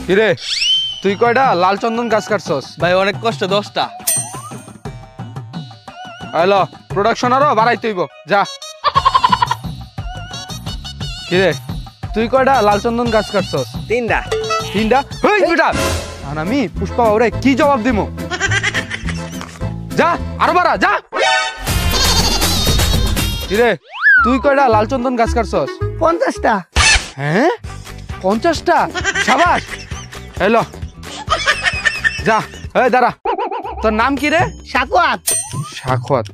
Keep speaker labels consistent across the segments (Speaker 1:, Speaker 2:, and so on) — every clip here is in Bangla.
Speaker 1: কিরে তুই কয়টা লাল চন্দন গাছ কাটছস?
Speaker 2: ভাই অনেক কষ্ট 10টা।
Speaker 1: হ্যালো প্রোডাকশন আরো বাড়াইতে হইব, যা। কিরে তুই কয়টা লাল চন্দন গাছ কাটছস?
Speaker 2: 3টা।
Speaker 1: 3টা? হেই বেটা, আর আমি পুষ্পা বাবুরে কি জবাব দিমু? যা আরো বাড়া, যা। কিরে তুই কয়টা লাল চন্দন গাছ কাটছস?
Speaker 3: 50টা।
Speaker 1: হ্যাঁ 50টা? শাবাশ। হ্যালো যা। এই দাঁড়া, তোর নাম কি রে?
Speaker 3: সাকুয়াত।
Speaker 1: সাখওয়াত?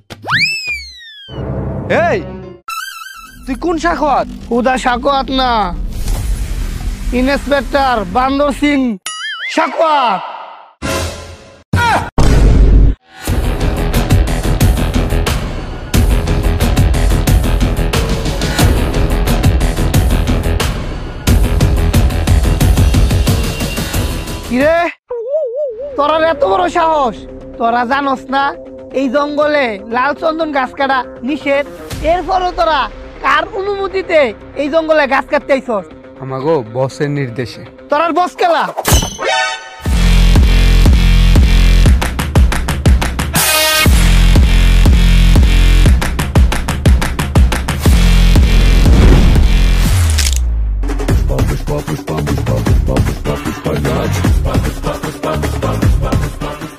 Speaker 1: এই তুই কোন সাখওয়াত?
Speaker 3: হুদা সাকুয়াত না, ইন্সপেক্টর বান্দর সিং সাকুয়াত। কিরে তোরা এত বড় সাহস? তোরা জানোস না এই জঙ্গলে লাল চন্দন গাছ কাটা নিষেধ? এরপরও তোরা কার অনুমতিতে এই জঙ্গলে গাছ কাটতে আইছস?
Speaker 1: আমাগো বসের নির্দেশে।
Speaker 3: তোরার বস কেলা?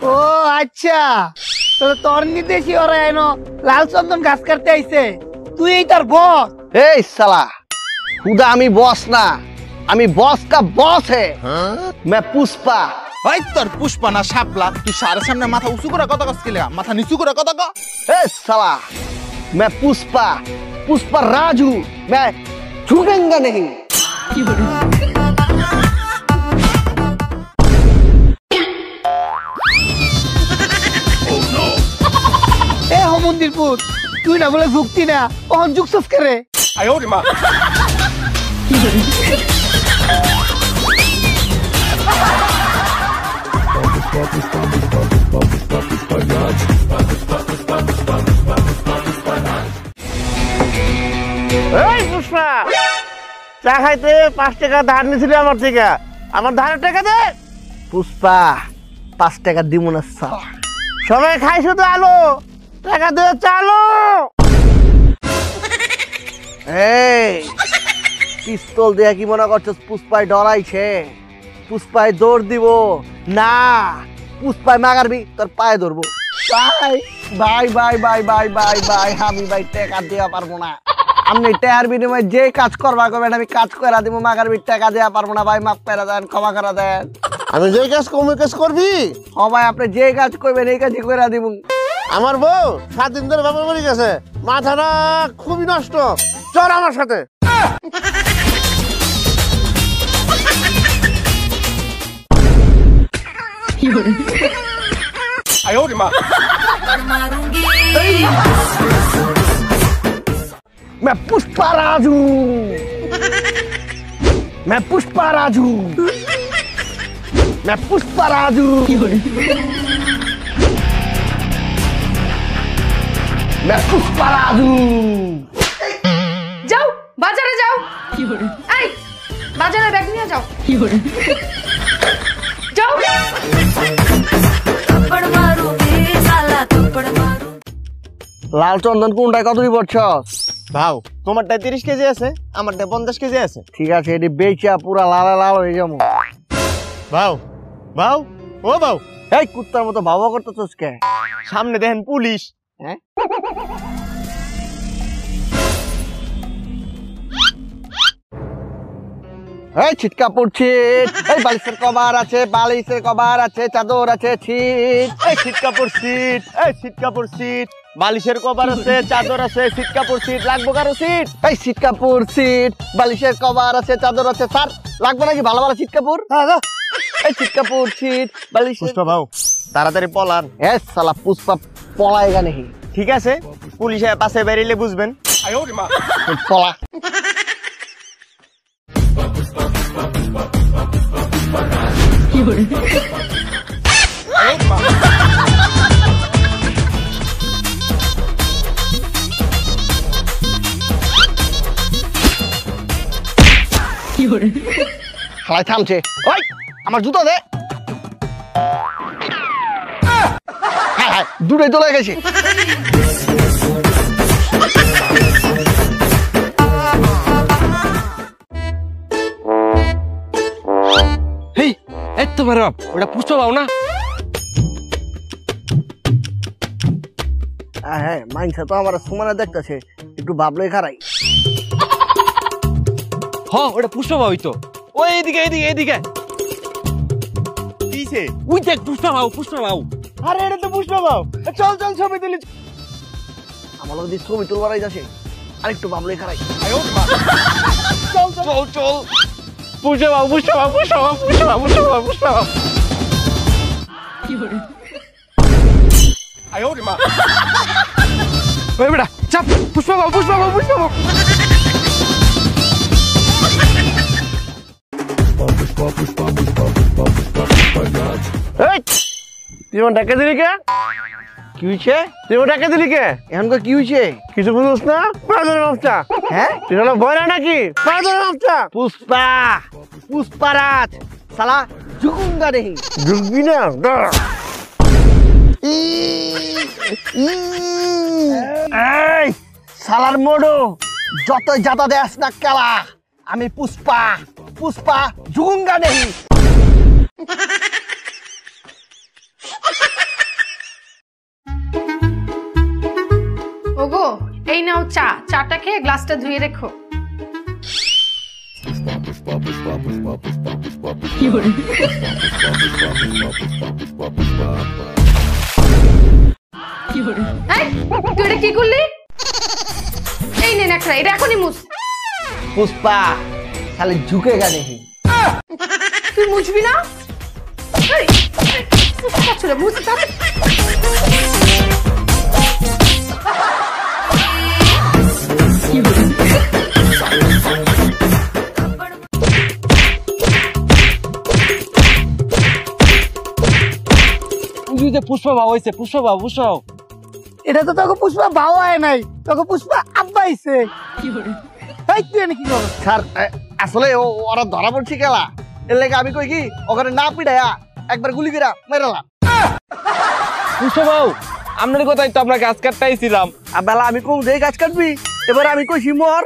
Speaker 3: ও আচ্ছা, তাহলে তোর নির্দেশই ওরা এনো লাল চন্দন গাছ কাটতে আইছে, তুই এই তার বস?
Speaker 4: এই সালা खुदा আমি বস না, আমি বস का বস है। मैं पुष्पा।
Speaker 5: ভাই তোর পুষ্পা না শাপলা, তুই সারের সামনে মাথা উঁচু করে কথা কস কিলা, মাথা নিচু করে কথা ক।
Speaker 4: ए साला मैं पुष्पा, पुष्पा राजू, मैं झुकेंगा नहीं।
Speaker 3: এ মন্দির পুত, তুই না বলে ঝুঁকতি না, কখন ঝুঁকছস করে?
Speaker 5: আয় ওরে মা।
Speaker 4: এই পুষ্পা, চা খাইতে 5 টাকা ধার নিছিলি আমার থেকে, আমার ধারের টাকা দে। পুষ্পা 5 টাকা দিব না সালা, সবাই খাইছো তো আলো, টাকা দে চালো। এই পিস্তল দিয়ে কি মনে করছস পুষ্পায় ডরাইছে? পুষ্পায় দৌড় দিব না, পুষ্পায় মাগারবি তোর পায়ে ধরবো। ভাই ভাই ভাই ভাই ভাই ভাই আমি ভাই টাকা দেওয়া পারবো না। আপনি টাকার বিনিময়ে যে কাজ করবা করবেন আমি কাজ করে দিব, মাগারবি টাকা দেওয়া পারবো না ভাই, মাফ করে দেন, ক্ষমা করে দেন।
Speaker 5: আমি যে কাজ কম কাজ করবি?
Speaker 4: ও ভাই আপনি যে কাজ করবেন এই কাজই করে দিব।
Speaker 5: আমার বউ 7 দিন ধরে বাপের বাড়ি গেছে, মাথাটা খুবই নষ্ট, চল আমার সাথে। আয় ওরে মা।
Speaker 4: मैं पुष्पा राजू, मैं पुष्पा राजू, मैं पुष्पा राजू, मैं पुष्पा राजू।
Speaker 6: যাও বাজারে যাও। এই বাজারে ব্যাগ নিয়ে যাও। যাও।
Speaker 4: লাল চন্দন কোনটায় কত পড়ছস?
Speaker 5: ভাও তোমারটা 30 কেজি আছে, আমারটা 50 কেজি আছে।
Speaker 4: ঠিক আছে এটি বেচা পুরা লাল লাল হয়ে যাবো।
Speaker 5: ভাও ভাও ও ভাও,
Speaker 4: এই কুত্তার মতো ভাবা করতেছস কে?
Speaker 5: সামনে দেখেন পুলিশ।
Speaker 4: হ্যাঁ এই ছিটকা পড়ছিট, এই বালিশের কভার আছে, বালিশের কভার আছে, চাদর আছে, ছিট।
Speaker 5: এই সিট কাপড় সিট, এই সিট কাপড় সিট, বালিশের কভার আছে, চাদর আছে, সিট কাপড় সিট, লাগবো কারো সিট?
Speaker 4: এই সিট কাপড় সিট, বালিশের কভার আছে, চাদর আছে, স্যার লাগবে নাকি ভালো ভালো সিট কাপড়? এই সিট কাপড় সিট, বালিশের।
Speaker 5: পুষ্পা ভাও তাড়াতাড়ি পলান।
Speaker 4: এ শালা পুষ্পা পলায়গা নাকি?
Speaker 5: ঠিক আছে পুলিশে পাশে বেরিয়ে বুঝবেন।
Speaker 4: পলা। হালাই থামছে। ওই আমার জুতো দে। হ্যাঁ, দুটোই চলে গেছে।
Speaker 1: হেই এই তোমার বাপ ওটা পুষ্পা পাও না?
Speaker 4: হ্যাঁ, মাইনছে তো আমার সুমানে দেখতেছে, একটু ভাবলে খারাই।
Speaker 1: হ্যাঁ ওটা পুষ্পা পাও তো। ওই এদিকে এদিকে এদিকে
Speaker 5: কিছে?
Speaker 1: ওই দেখ পুষ্পা পাও পুষ্পা পাও।
Speaker 5: আরে এটা তো পুষ্পা বাবু। চল চল ছবি তুলি।
Speaker 4: আমার লোক ছবি তুলবার যাচ্ছে, আর একটু ভাবলে খারাই।
Speaker 5: চল চল চল। পুষ্পা বাবু পুষ্পা বাবু পুষ্পা বাবু পুষ্পা বাবু পুষ্পা বাবু পুষ্পা বাবু।
Speaker 1: ওই বেটা চাপ, পুষ্পা পাও পুষ্পা পাও পুষ্পা পাও।
Speaker 5: এই তুই আমার টাকা দিলি কে?
Speaker 4: কি হয়েছে?
Speaker 5: তুই আমার টাকা দিলি কে?
Speaker 4: এখন কি হয়েছে?
Speaker 5: কিছু বুঝোস না? পাঁচজনের বাচ্চা।
Speaker 4: হ্যাঁ,
Speaker 5: তুই হলো ভয় না নাকি? পাঁচজনের বাচ্চা।
Speaker 4: পুষ্পা পুষ্পারাজ সালা ঝুকুঙ্গা নেই।
Speaker 5: ঢুকবি না? দাঁড়া।
Speaker 4: এই সালার মোড়ো যত যাতা দেস না কালা, আমি পুষ্পা পুষ্পা ঝুকুঙ্গা নেই।
Speaker 6: ওগো এই নাও চা, চাটা খেয়ে গ্লাসটা ধুয়ে রেখো। এই, তুই এটা কি করলি? এই নে একটা, এটা এখনই মুছ।
Speaker 4: পুষ্পা তাহলে ঝুঁকেগা নেই।
Speaker 6: তুই মুছবি না? এই, ছোট মুছ তাড়াতাড়ি।
Speaker 1: পুষ্পা পাও হয়েছে, পুষ্পা পাও পুষ্পা পাও।
Speaker 3: এটা তো তোকে পুষ্পা ভাও হয় নাই, তোকে পুষ্পা আব্বা আইছে। এই তুই এনে কি করছিস?
Speaker 4: স্যার আসলে ওরা ধরা পড়ছি খেলা, এর লেগে আমি কই কি ওখানে না পিড়াইয়া একবার গুলি করে মেরালাম।
Speaker 1: পুষ্পা পাও আপনার কথাই তো আপনার গাছ কাটতেছিলাম।
Speaker 4: আর বেলা আমি কম যে গাছ কাটবি, এবার আমি কইছি মর।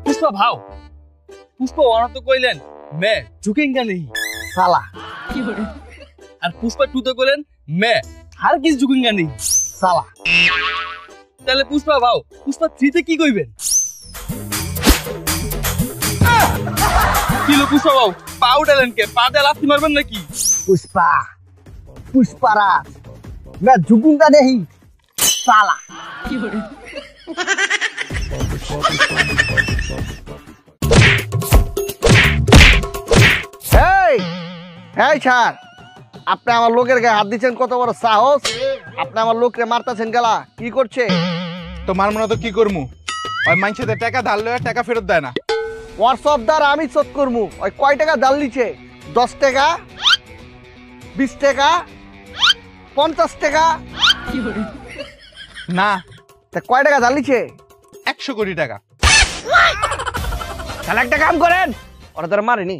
Speaker 1: पुष्पा भाव पुष्पा ওরা তো কইলেন मैं झुकेंगा नहीं
Speaker 4: সালা
Speaker 1: আর পুষ্পা 2 তো কইলেন मैं हर किस झुकेंगा नहीं
Speaker 4: সালা।
Speaker 1: তাহলে পুষ্পা ভাও পুষ্পা 3 তে কি কইবেন? কিলো পুষ্পা ভাও পাউ ডালেন কে? পা দিয়ে লাথি মারবেন নাকি?
Speaker 4: पुष्पा पुष्पाराज मैं झुकूंगा नहीं साला। এই এই স্যার, আপনি আমার লোকের গায়ে হাত দিচ্ছেন, কত বড় সাহস! আপনি আমার লোককে মারতেছেন গেলা, কি করছে?
Speaker 2: তো মারমো না তো কি করমু? ওই মানুষের টাকা ধার লয়ে টাকা ফেরত দেয় না।
Speaker 4: হোয়াটসঅ্যাপ দ্বারা আমি শোধ করবো। ওই কয় টাকা জাল নিচ্ছে? 10 টাকা, 20 টাকা, 50 টাকা?
Speaker 2: না,
Speaker 4: তা কয় টাকা জাল নিচ্ছে?
Speaker 2: 100 কোটি টাকা।
Speaker 4: তাহলে একটা কাম করেন, ওরা তারা মারেনি।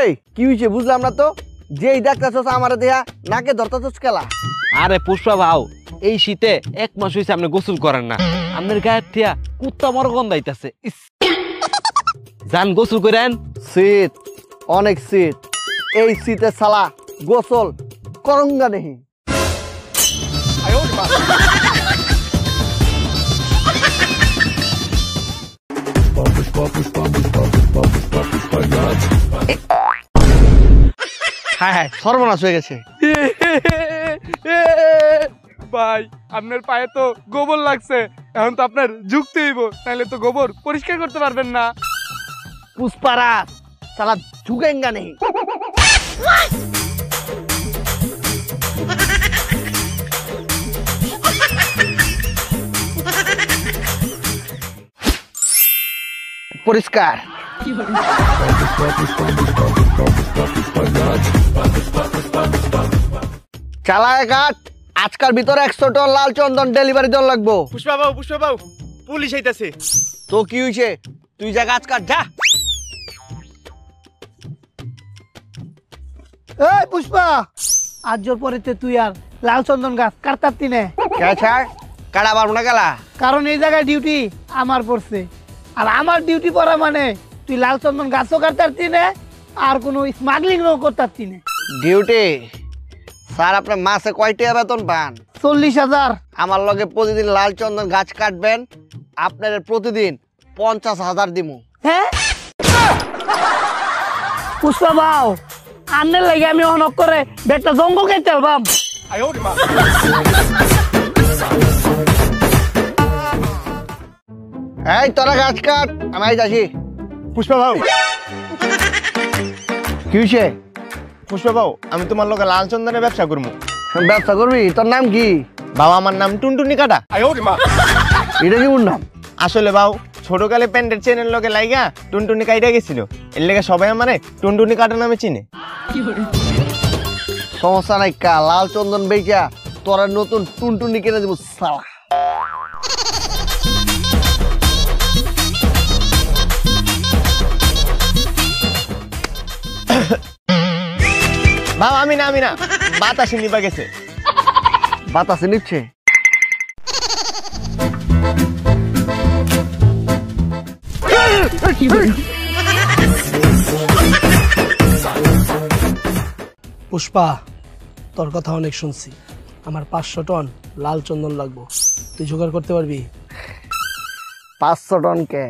Speaker 4: এই কি হয়েছে বুঝলাম না তো, যেই ডাক্তার আমার দেয়া নাকে ধরতেছস কেলা?
Speaker 1: আরে পুষ্পা ভাও এই শীতে 1 মাস হইছে আপনি গোসল করেন না, আপনার গায়ের থিয়া কুত্তা মর গন্ধ আইতাছে। যান গোসল করেন।
Speaker 4: শীত, অনেক শীত, এই শীতে সালা গোসল করঙ্গা নেই। হ্যাঁ হ্যাঁ, সর্বনাশ হয়ে গেছে।
Speaker 2: ভাই আপনার পায়ে তো গোবর লাগছে, এখন তো আপনার ঝুঁকতে হইব, তাহলে তো গোবর পরিষ্কার করতে পারবেন না।
Speaker 4: পুষ্পারাজ সালা ঝুঁকেঙ্গা নেই। পরিষ্কার। চালায় ঘাট আজকাল ভিতরে 100 টন লাল চন্দন ডেলিভারি দেওয়া লাগবো।
Speaker 5: পুষ্পা বাবু পুলিশ আইতাছে।
Speaker 4: তো কি হইছে? তুই যা গাছ কাট যা।
Speaker 3: এই পুষ্পা, আজ জোর পরেতে তুই আর লাল চন্দন গাছ কাটতারতি নে।
Speaker 4: কে ছাড় কাটা পারবো না গেলা,
Speaker 3: কারণ এই জায়গায় ডিউটি আমার পড়ছে, আর আমার ডিউটি পড়া মানে তুই লাল চন্দন গাছও কাটতারতি নে আর কোনো স্মাগলিং ও করতারতি নে।
Speaker 4: ডিউটি স্যার আপনার মাসে কয়টা বেতন পান?
Speaker 3: 40,000।
Speaker 4: আমার লগে প্রতিদিন লাল চন্দন গাছ কাটবেন, আপনার প্রতিদিন 50,000 দিমু।
Speaker 3: হ্যাঁ পুষ্পা বাউ, আন্নের লাগে আমি অনক করে বেটা জঙ্গল কেটে আলবাম।
Speaker 4: এই তোরা গাছ কাট, আমি যাচ্ছি।
Speaker 5: পুষ্পা বাবু
Speaker 4: কি হইছে?
Speaker 5: পুষ্পা বাবু আমি তোমার লগে লাল চন্দনের ব্যবসা করবো।
Speaker 4: ব্যবসা করবি? তোর নাম কি?
Speaker 5: বাবা আমার নাম টুনটুনি কাটা।
Speaker 4: এটা কি ওর নাম?
Speaker 5: আসলে বাবু ছোটকালে প্যান্টের চেনের লগে লাইগা টুনটুনি কাইটা গেছিল, এর লেগে সবাই আমারে টুনটুনি কাটা নামে চিনে।
Speaker 4: সমস্যা নাই কা, লাল চন্দন বেচা তোরা নতুন টুনটুনি কিনে দিব সালা।
Speaker 5: বাবা আমি না বাতাসে নিবা গেছে।
Speaker 4: বাতাসে নিচ্ছে?
Speaker 7: পুষ্পা তোর কথা অনেক শুনছি, আমার 500 টন লাল চন্দন লাগবো, তুই জোগাড় করতে পারবি?
Speaker 4: 500 টন কে?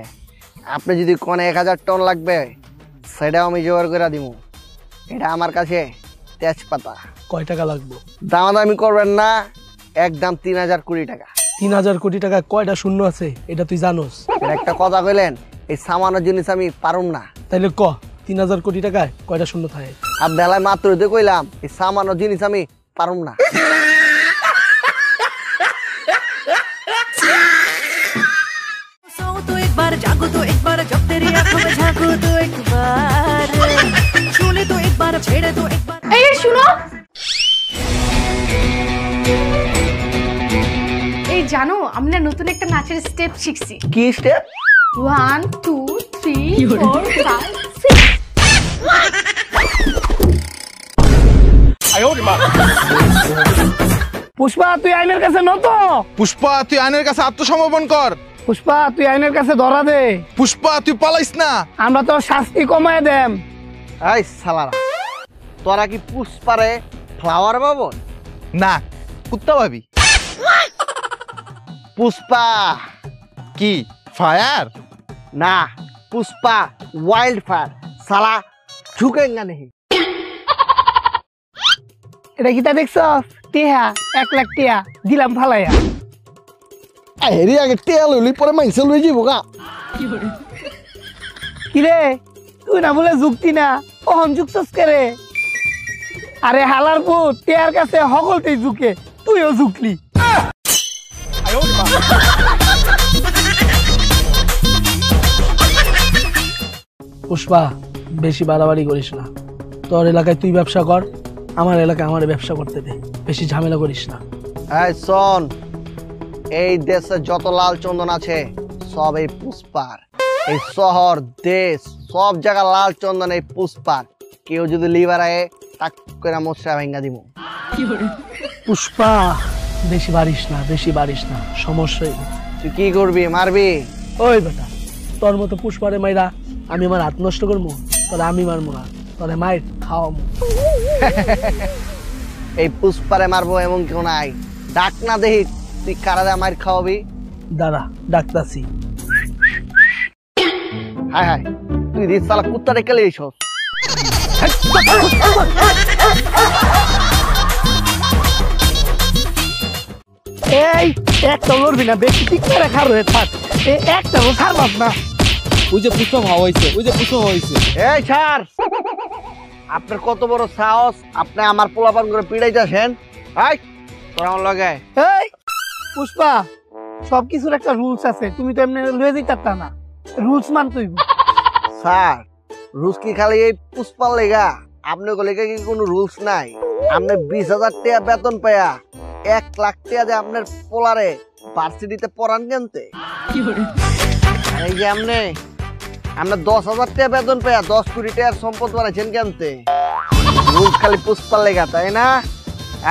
Speaker 4: আপনি যদি কোনে 1000 টন লাগবে সেটাও আমি জোগাড় করে দিব। এটা আমার কাছে তেজপাতা।
Speaker 7: কয় টাকা লাগবো?
Speaker 4: দামাদামি করবেন না, একদম 3000 কোটি টাকা।
Speaker 7: 3000 কোটি টাকা কয়টা শূন্য আছে এটা তুই জানোস?
Speaker 4: এটা একটা কথা কইলেন, এই সামান্য জিনিস আমি পারুম না।
Speaker 7: তাইলে ক 3000 কোটি টাকায় কয়টা শূন্য থাকে?
Speaker 4: আর বেলায় মাত্র তো কইলাম এই সামান্য জিনিস আমি পারুম না।
Speaker 8: तो एक बार जागो तो एक बार जब तेरी आंखों में झांको तो एक बार छूले तो एक बार छेड़े तो एक बार।
Speaker 6: এই শুনো, এই জানো আমি না নতুন একটা নাচের স্টেপ শিখছি।
Speaker 4: কি স্টেপ?
Speaker 6: 1 2 3 4 5 6।
Speaker 3: পুষ্পা তুই আইনের কাছে নত।
Speaker 2: পুষ্পা তুই আইনের কাছে আত্মসমর্পণ কর।
Speaker 3: পুষ্পা তুই আইনের কাছে ধরা দে।
Speaker 2: পুষ্পা তুই পালাইস না।
Speaker 3: আমরা তোর শাস্তি কমায় দেম।
Speaker 4: এই সালারা, তোরা কি পুষ্পারে ফ্লাওয়ার পাবো?
Speaker 2: না কুত্তা ভাবি।
Speaker 4: পুষ্পা
Speaker 2: কি ফায়ার?
Speaker 4: না, পুষ্পা ওয়াইল্ড ফায়ার। সালা ঝুঁকেঙ্গা নেই।
Speaker 3: এটা কি তা দেখছো? টিহা 1 লাখ টিহা দিলাম ফালাইয়া।
Speaker 4: হেরি আগে তেল হইলি পরে মাইসেল হয়ে যাবো গা।
Speaker 3: কিরে তুই না বলে যুক্তি না, ওহন যুক্তস করে। আরে হালার পুত টিয়ার কাছে হগলতেই ঝুঁকে, তুইও ঝুঁকলি।
Speaker 7: পুষ্পা বেশি বাড়াবাড়ি করিস না, তোর এলাকায় তুই ব্যবসা কর, আমার এলাকায় আমার ব্যবসা করতে দে, বেশি ঝামেলা করিস না।
Speaker 4: এই শোন, এই দেশে যত লাল চন্দন আছে সব এই পুষ্পার। এই শহর দেশ সব জায়গা লাল চন্দন এই পুষ্পার। কেউ যদি লিভার আয়ে তাক করে মশা ভেঙ্গা দিব।
Speaker 7: পুষ্পা বেশি বাড়িস না, বেশি বাড়িস না, সমস্যা হইবে।
Speaker 4: তুই কি করবি? মারবি?
Speaker 7: ওই বেটা তোর মতো পুষ্পারে মাইরা আমি আমার হাত নষ্ট করবো? তোরে আমি মারবো না, তোরে মাইর খাওয়াবো।
Speaker 4: এই পুষ্পারে মারবো এমন কেউ নাই। ডাক না দেখি তুই কারা দে মার খাওয়াবি।
Speaker 7: দাঁড়া ডাকতাছি।
Speaker 4: হায় হায়, তুই রিস সালা কুত্তা ডেকে লিয়েছ।
Speaker 3: এই একটা লড়বি না, বেশি ঠিক করে খার হয়ে থাক। এই একটা ছাড়বাস না।
Speaker 1: ওই যে পুষ্পা ভাও হয়েছে, ওই যে পুষ্পা হয়েছে।
Speaker 4: এই ছাড়, আপনার কত বড় সাহস, আপনি আমার পোলাপান করে পিড়াইতেছেন? এই তোরা আমার লগে
Speaker 3: এই পুষ্পা, সবকিছুর একটা রুলস আছে, তুমি তো এমনি লয়ে যাইতা না, রুলস মানতেই হবে।
Speaker 4: স্যার রুলস কি খালি এই পুষ্পার লেগা? আপনার লেগা কি কোনো রুলস নাই? আপনি 20,000 টাকা বেতন পায়া 1 লাখ টাকা দিয়ে আপনার পোলারে ভার্সিটিতে পড়ান কেনতে? এই যে আপনি 10,000 টাকা বেতন পায়া 10 কোটি টাকার সম্পদ বানাইছেন কেনতে? রুলস খালি পুষ্পার লেগা, তাই না?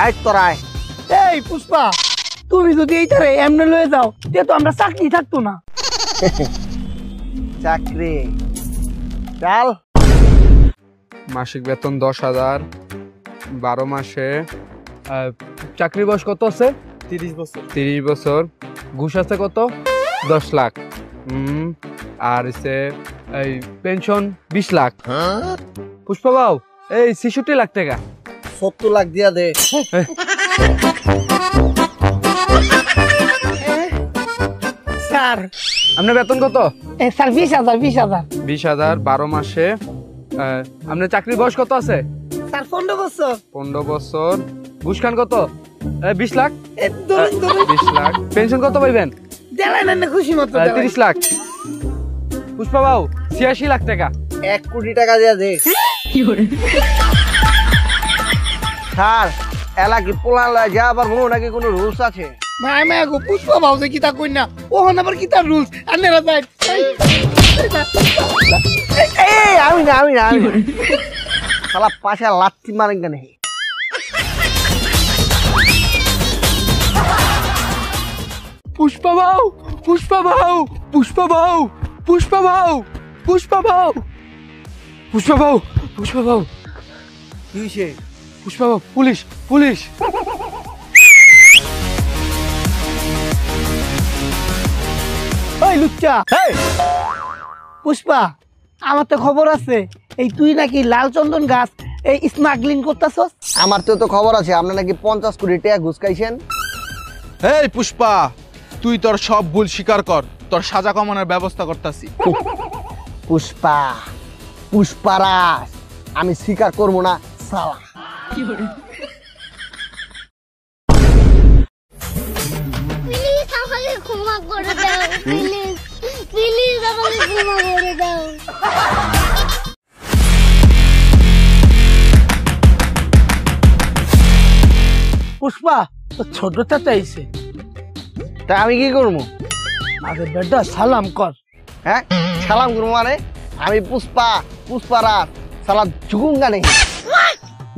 Speaker 4: এই তোরাই
Speaker 3: এই পুষ্পা, তুমি যদি এইটারে এমনি লয়ে যাও তে তো আমরা চাকরি থাকতো না।
Speaker 4: চাকরি চাল।
Speaker 2: মাসিক বেতন 10,000, 12 মাসে। চাকরি বয়স কত আছে? 30 বছর। 30 বছর। ঘুষ আছে কত? 10 লাখ। আর হচ্ছে এই পেনশন 20 লাখ। পুষ্পা বাবু, এই 66 লাখ টাকা।
Speaker 4: 70 লাখ দিয়া দে।
Speaker 3: স্যার
Speaker 2: আপনার বেতন কত?
Speaker 3: স্যার 20,000
Speaker 2: 20,000, 12 মাসে। আপনার চাকরির বয়স কত আছে?
Speaker 3: স্যার 15 বছর।
Speaker 2: 15 বছর। ঘুষ খান কত? 20 লাখ।
Speaker 3: ধরুন
Speaker 2: 20 লাখ। পেনশন কত পাইবেন?
Speaker 3: দেলাই না খুশি মতো
Speaker 2: 30 লাখ। পুষ্পা বাবু 86 লাখ টাকা।
Speaker 4: 1 কোটি টাকা দিয়া দে। স্যার এলা কি পোলা লয় যা পারবো নাকি কোনো রুলস আছে?
Speaker 3: মায় মায় গো, পুষ্পা ভাবছে কি তা কই না, ওহন আবার কি তার রুলস আনেরা যাই।
Speaker 4: এই আমি না শালা পাশে লাত্তি মারেন কেন?
Speaker 2: পুষ্পা বাবু, পুষ্পা বাবু, পুষ্পা বাবু, পুষ্পা বাবু, পুষ্পা বাবু, পুষ্পা বাবু, পুষ্পা বাবু,
Speaker 4: কি হইছে?
Speaker 2: পুষ্পা বাবু, পুলিশ, পুলিশ।
Speaker 3: ওই লুচ্চা, পুষ্পা আমার তো খবর আছে এই তুই নাকি লাল চন্দন গাছ এই স্মাগলিং করতেছস।
Speaker 4: আমার তো খবর আছে আপনি নাকি 50 কোটি টাকা ঘুষ খাইছেন।
Speaker 9: এই পুষ্পা, তুই তোর সব ভুল স্বীকার কর, তোর সাজা কমানোর ব্যবস্থা করতেছি।
Speaker 4: পুষ্পারাজ আমি স্বীকার করবো না সালা।
Speaker 10: প্লিজ আমাকে ক্ষমা করে দাও, প্লিজ প্লিজ আমাকে ক্ষমা করে দাও।
Speaker 3: পুষ্পা তো ছোটটা চাইছে,
Speaker 4: তা আমি কি করবো?
Speaker 3: আরে বেটা সালাম কর।
Speaker 4: হ্যাঁ সালাম করবো মানে? আমি পুষ্পারাজ সালা ঝুকুঙ্গা নেই।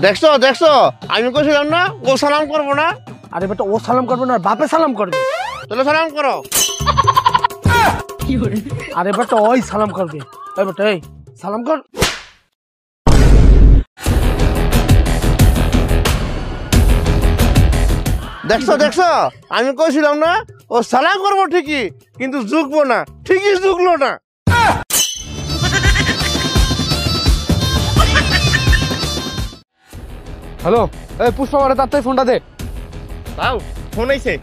Speaker 4: দেখছো আমি কইছিলাম না ও সালাম করবো না।
Speaker 3: আরে বেটা ও সালাম করবে না, বাপে সালাম করবে।
Speaker 4: তাহলে সালাম করো।
Speaker 3: আরে বেটা ওই সালাম করবে। এই বেটা এই সালাম কর।
Speaker 4: দেখছো আমি কইছিলাম না ও সালাম করবো ঠিকই, কিন্তু ঝুঁকবো না, ঠিকই ঝুঁকলো না।
Speaker 2: হ্যালো, এই পুষ্পা বাবু তাড়াতাড়ি ফোনটা দে।
Speaker 5: তাও ফোন আইছে।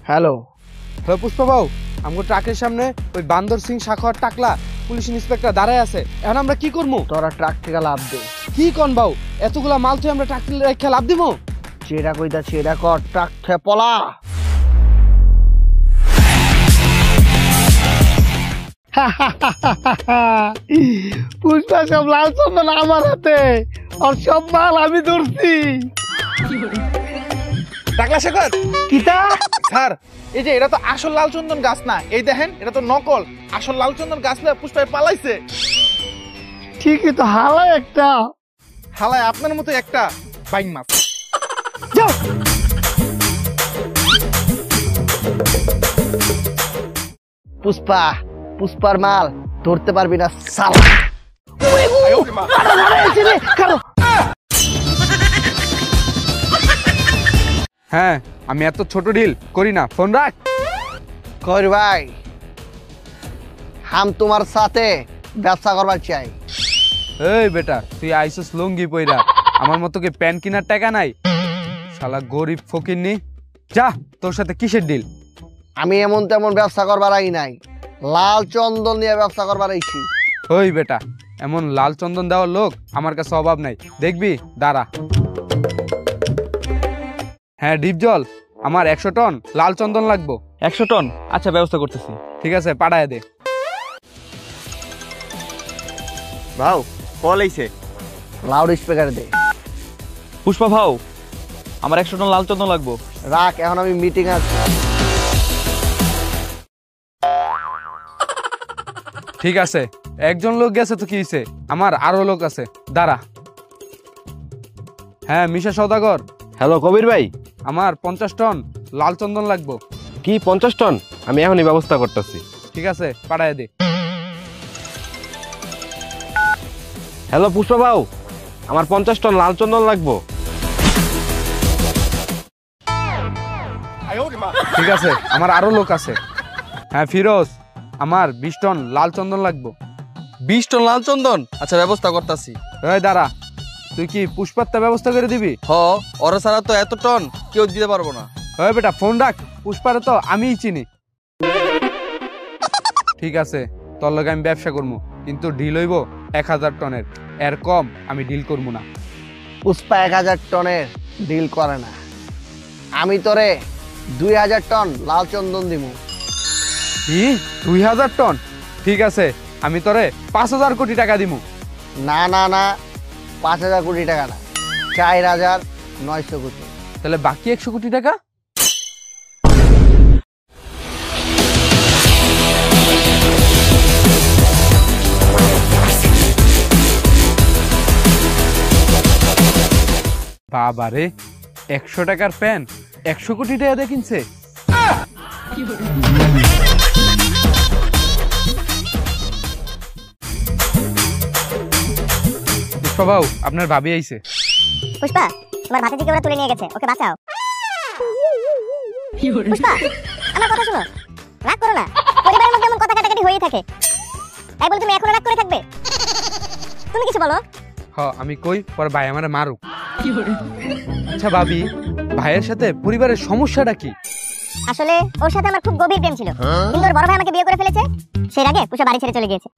Speaker 4: হ্যালো
Speaker 2: হ্যালো পুষ্পা বাবু, আমার ট্রাকের সামনে ওই বান্দর সিং শাখার টাকলা পুলিশ ইন্সপেক্টর দাঁড়ায় আছে, এখন আমরা কি করবো?
Speaker 4: তোরা ট্রাক থেকে লাভ দে।
Speaker 2: কি কন বাবু, এতগুলা মাল তুই আমরা ট্রাক রেখে লাভ দিব?
Speaker 4: চেরা কইতা চেরা কর, ট্রাক থেকে পলা।
Speaker 3: পুষ্পা সব লাল চন্দন আমার হাতে, আর সব মাল আমি ধরছি।
Speaker 9: টাকলা শেখর
Speaker 3: কিতা
Speaker 9: স্যার, এই যে এটা তো আসল লালচন্দন গাছ না, এই দেখেন এটা তো নকল। আসল লালচন্দন গাছ না, পুষ্পায় পালাইছে।
Speaker 3: ঠিকই তো, হালা একটা
Speaker 9: হালায় আপনার মতো একটা বাইং মাছ।
Speaker 3: যাও।
Speaker 4: পুষ্পার মাল ধরতে পারবি না সালা।
Speaker 2: হ্যাঁ, আমি এত ছোট ডিল করি না, ফোন রাখ।
Speaker 4: কর ভাই, হাম তোমার সাথে ব্যবসা করবার চাই।
Speaker 2: এই বেটা, তুই আইসস লুঙ্গি পইরা, আমার মতো কি প্যান্ট কেনার টাকা নাই? শালা গরিব ফকিরনি, যা তোর সাথে কিসের ডিল?
Speaker 4: আমি এমন তেমন ব্যবসা করবার আই নাই, লাল চন্দন নিয়ে ব্যবসা করবার আইছি।
Speaker 2: ওই বেটা, এমন লাল চন্দন দেওয়ার লোক আমার কাছে অভাব নাই, দেখবি দাঁড়া। হ্যাঁ ডিপজল, আমার 100 টন লাল চন্দন লাগবো।
Speaker 1: 100 টন? আচ্ছা ব্যবস্থা করতেছি।
Speaker 2: ঠিক আছে, পাঠায় দে।
Speaker 5: ভাও কল আইছে,
Speaker 4: লাউড স্পিকার দে।
Speaker 1: পুষ্পা ভাও, আমার 100 টন লাল চন্দন লাগবো।
Speaker 4: রাখ, এখন আমি মিটিং আছে।
Speaker 2: ঠিক আছে, একজন লোক গেছে তো কি হয়েছে, আমার আরো লোক আছে, দাঁড়া। হ্যাঁ মিশা সওদাগর।
Speaker 1: হ্যালো কবির ভাই,
Speaker 2: আমার 50 টন লাল চন্দন লাগবো।
Speaker 1: কি 50 টন? আমি এখনই ব্যবস্থা করতেছি।
Speaker 2: ঠিক আছে, পাঠায় দে।
Speaker 1: হ্যালো পুষ্পা ভাও, আমার 50 টন লাল চন্দন লাগবো।
Speaker 2: ঠিক আছে, আমার আরো লোক আছে। হ্যাঁ ফিরোজ, আমার 20 টন লাল চন্দন লাগবো।
Speaker 11: 20 টন লাল চন্দন? আচ্ছা ব্যবস্থা করতেছি।
Speaker 2: এই দাঁড়া, তুই কি পুষ্পাত্তা ব্যবস্থা করে দিবি?
Speaker 11: ওরা ছাড়া তো এত টন কেউ দিতে পারবো না।
Speaker 2: ওই বেটা ফোন রাখ, পুষ্পারে তো আমিই চিনি। ঠিক আছে, তোর লগে আমি ব্যবসা করবো, কিন্তু ডিল হইব 1000 টনের, এর কম আমি ডিল করবো না।
Speaker 4: পুষ্পা 1000 টনের ডিল করে না, আমি তোরে 2000 টন লাল চন্দন দিব।
Speaker 2: কি 2000 টন? ঠিক আছে, আমি তোরে 5000 কোটি টাকা দিব।
Speaker 4: না না না, 5000 কোটি টাকা না, 4900 কোটি।
Speaker 2: তাহলে বাকি 100 কোটি টাকা? বাবা রে, 100 টাকার প্যান 100 কোটি টাকা দিয়ে কিনছে। পুষ্পা বাবু, আপনার ভাবি আইছে।
Speaker 12: পুষ্পা, তোমার ভাতিজিকে ওরা তুলে নিয়ে গেছে, ওকে বাঁচাও। পুষ্পা, আমার কথা শোনো, রাগ করো না, পরিবারের মধ্যে এমন কথা কাটাকাটি হয়েই থাকে, তাই বলে তুমি এখনো রাগ করে থাকবে? তুমি কিছু বলো।
Speaker 2: আমি কই পর ভাই আমারে মারুক। আচ্ছা ভাবি, ভাইয়ের সাথে পরিবারের সমস্যাটা কি?
Speaker 12: আসলে ওর সাথে আমার খুব গভীর প্রেম ছিল, কিন্তু ওর বড় ভাই আমাকে বিয়ে করে ফেলেছে, সেই আগে পুষ্পা বাড়ি ছেড়ে চলে গিয়েছে।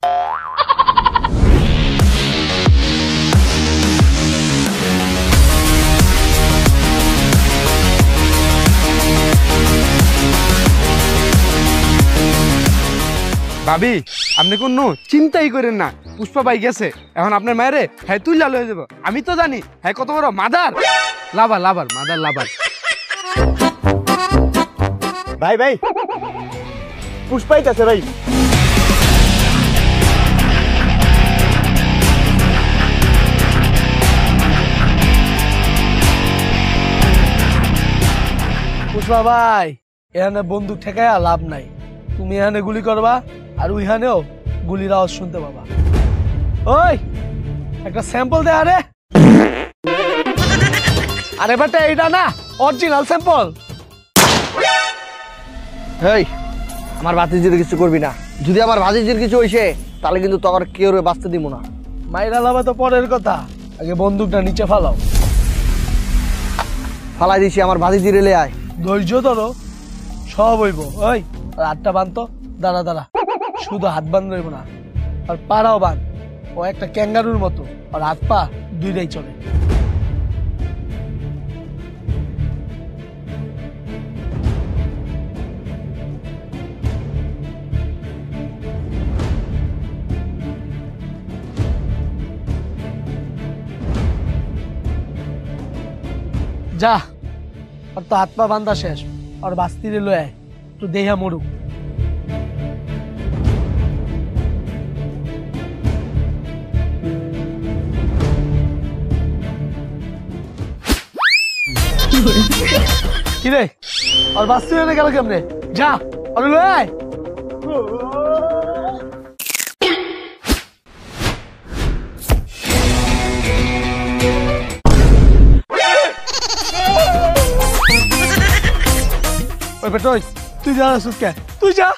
Speaker 2: ভাবি, আপনি কোনো চিন্তাই করেন না, পুষ্পা ভাই গেছে, এখন আপনার মায়েরে হ্যাঁ তুই লাল হয়ে যাবো। আমি তো জানি হ্যাঁ কত বড় মাদার লাভার, মাদার লাভার।
Speaker 5: ভাই ভাই, পুষ্পাই আছে ভাই।
Speaker 7: পুষ্পা ভাই, এখানে বন্দুক ঠেকায় লাভ নাই, তুমি এখানে গুলি করবা আর ওইখানেও গুলির আওয়াজ শুনতে পাবা। ওই একটা স্যাম্পল দে। আরে আরে বেটা, এইটা না অরিজিনাল স্যাম্পল।
Speaker 4: এই, আমার ভাতিজির কিছু করবি না, যদি আমার ভাতিজির কিছু হইছে তাহলে কিন্তু তোর কেউ বাঁচতে দিব না।
Speaker 7: মাইরা লাভা তো পরের কথা, আগে বন্দুকটা নিচে ফালাও।
Speaker 4: ফালাই দিছি, আমার ভাতিজি রেলে আয়।
Speaker 7: ধৈর্য ধরো, সব হইব। ওই হাতটা বাঁধতো, দাঁড়া দাঁড়া, শুধু হাত বাঁধ রইব না, আর পাড়াও বাঁধ, ও একটা ক্যাঙ্গারুর মতো, আর হাত পা দুইটাই চলে। যা, আর তো হাত পা বান্ধা শেষ, আর বাস্তিরে লয়ে আয়, একটু দেহা মরুক। কিরে, আর বাস্তি হয়ে গেল কেমনে? যা, আর লয়ে আয়। ওই বেটা, তুই যা, সুৎকে তুই যা।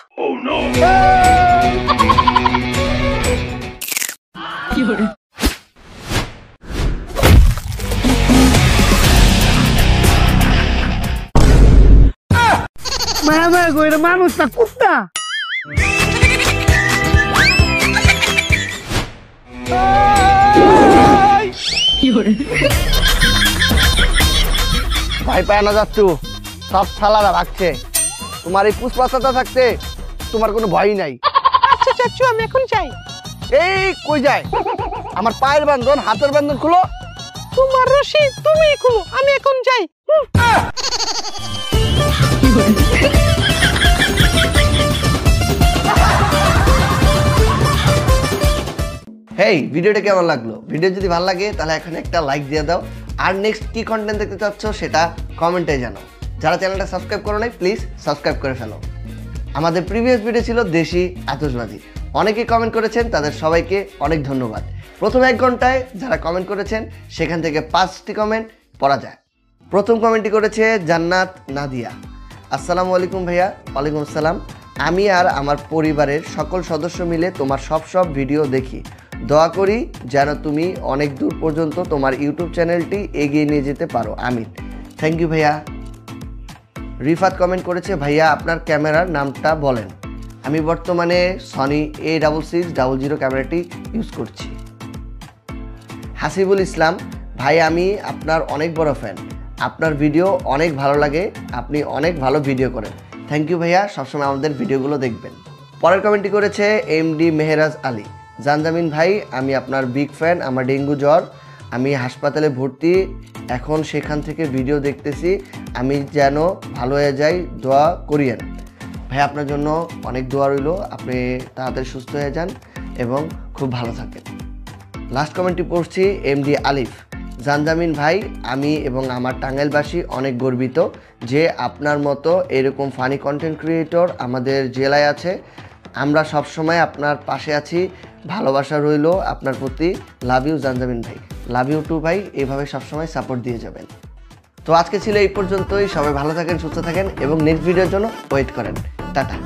Speaker 7: কি করে মায়া মায়া গো, এটা মানুষ না কুত্তা।
Speaker 4: ভাই পায় না যাচ্ছু, সব শালারা ভাগছে। তোমার এই পুষ্পাচাটা থাকতে তোমার কোনো ভয়ই নাই।
Speaker 3: আচ্ছা চাচু, আমি এখন যাই।
Speaker 4: এই কই যায়? আমার পায়ের বান্ধন, হাতের বান্ধন খুলো।
Speaker 3: তোমার রশি তুমি খুলো, আমি এখন যাই।
Speaker 4: হেই, ভিডিওটা কেমন লাগলো? ভিডিও যদি ভালো লাগে তাহলে এখন একটা লাইক দিয়ে দাও। আর নেক্সট কি কন্টেন্ট দেখতে চাচ্ছ সেটা কমেন্টে জানাও। যারা চ্যানেলটা সাবস্ক্রাইব করো নাই প্লিজ সাবস্ক্রাইব করে ফেলো। আমাদের প্রিভিয়াস ভিডিও ছিল দেশি আতশবাজি। অনেকেই কমেন্ট করেছেন, তাদের সবাইকে অনেক ধন্যবাদ। প্রথম 1 ঘন্টায় যারা কমেন্ট করেছেন সেখান থেকে 5টি কমেন্ট পড়া যায়। প্রথম কমেন্টটি করেছে জান্নাত নাদিয়া। আসসালামু আলাইকুম ভাইয়া। ওয়ালাইকুম আসসালাম। আমি আর আমার পরিবারের সকল সদস্য মিলে তোমার সব ভিডিও দেখি। দোয়া করি যেন তুমি অনেক দূর পর্যন্ত তোমার ইউটিউব চ্যানেলটি এগিয়ে নিয়ে যেতে পারো, আমিন। থ্যাংক ইউ ভাইয়া। রিফাত কমেন্ট করেছে, ভাইয়া আপনার ক্যামেরার নামটা বলেন। আমি বর্তমানে সনি A6600 ক্যামেরাটি ইউজ করছি। হাসিবুল ইসলাম, ভাই আমি আপনার অনেক বড় ফ্যান, আপনার ভিডিও অনেক ভালো লাগে, আপনি অনেক ভালো ভিডিও করেন। থ্যাংক ইউ ভাইয়া, সবসময় আমাদের ভিডিওগুলো দেখবেন। পরের কমেন্টটি করেছে MD মেহরাজ আলী। জানজামিন ভাই, আমি আপনার বিগ ফ্যান। আমার ডেঙ্গু জ্বর, আমি হাসপাতালে ভর্তি, এখন সেখান থেকে ভিডিও দেখতেছি, আমি যেন ভালো হয়ে যাই, দোয়া করিয়েন। ভাই আপনার জন্য অনেক দোয়া রইল, আপনি তাড়াতাড়ি সুস্থ হয়ে যান এবং খুব ভালো থাকেন। লাস্ট কমেন্টটি পড়ছি MD আলিফ। জানজামিন ভাই, আমি এবং আমার টাঙ্গাইলবাসী অনেক গর্বিত যে আপনার মতো এরকম ফানি কন্টেন্ট ক্রিয়েটর আমাদের জেলায় আছে। আমরা সব সময় আপনার পাশে আছি, ভালোবাসা রইল আপনার প্রতি। লাভ ইউ জানজামিন ভাই। লাভ ইউ টু ভাই, এইভাবে সবসময় সাপোর্ট দিয়ে যাবেন। তো আজকে ছিল এই পর্যন্তই। সবাই ভালো থাকেন, সুস্থ থাকেন এবং নেক্সট ভিডিওর জন্য ওয়েট করেন। টাটা।